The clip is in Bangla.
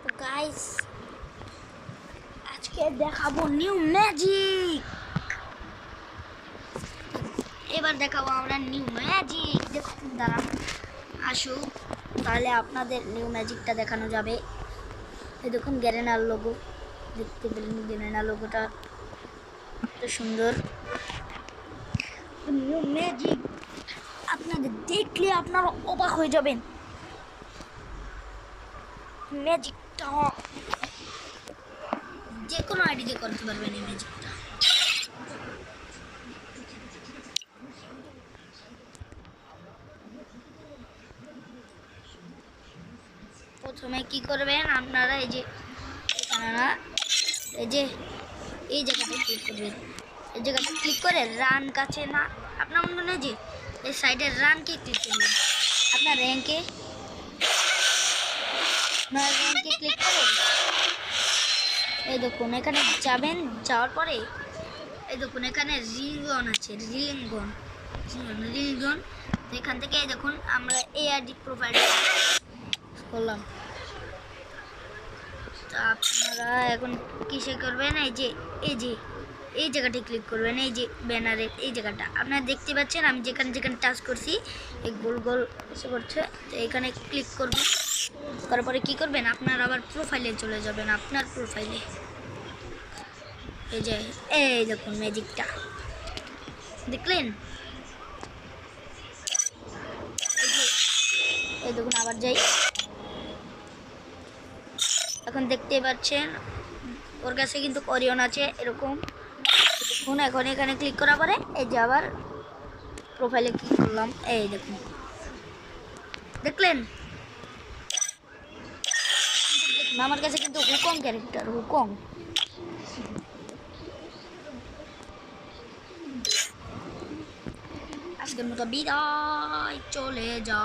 তো গাইস আজকে দেখাবো নিউ ম্যাজিক। এবার দেখাবো আমরা নিউ ম্যাজিক। দেখুন দাঁড়ান আসুক, তাহলে আপনাদের নিউ ম্যাজিকটা দেখানো যাবে। এই দেখুন গ্যারেনার লোগো, দেখতে পেলেন গ্যারেনার লোগোটা কত সুন্দর। নিউ ম্যাজিক আপনাদের দেখলে আপনারা অবাক হয়ে যাবেন। ম্যাজিকটা যে কোনো আইডি দিয়ে করতে পারবেন এই ম্যাজিকটা। প্রথমে কি করবেন আপনারা, এই যে এই জায়গাটা ক্লিক করবেন। এই জায়গাটা ক্লিক করে রান কাছে না, আপনার মনে হয় যে এই সাইডের রানকে ক্লিক করবেন। আপনার র্যাঙ্কে ক্লিক করে এই দেখুন এখানে যাবেন। যাওয়ার পরে এই দেখুন এখানে রিলগন আছে, রিলগন। এখান থেকে দেখুন আমরা এআরডি প্রোফাইল করলাম। তো আপনারা এখন কিসে করবেন, এই জায়গাটি ক্লিক করবেন। এই যে ব্যানারের এই জায়গাটা আপনারা দেখতে পাচ্ছেন, আমি যেখানে টাচ করছি এই গোল গোল এসে করছে। তো এখানে ক্লিক করবেন, করার পরে কী করবেন, আপনারা আবার প্রোফাইলে চলে যাবেন। আপনার প্রোফাইলে এই দেখুন ম্যাজিকটা দেখলেন। এই দেখুন আবার যাই, এখন দেখতে পাচ্ছেন ওর কাছে কিন্তু অরিয়ন আছে এরকম। দেখুন এখন এখানে ক্লিক করার পরে এই যে আবার প্রোফাইলে ক্লিক করলাম। এই দেখুন দেখলেন, আমার কাছে কিন্তু হুকং ক্যারেক্টার, হুকং। আজকের মতো বিদায়, চলে যা।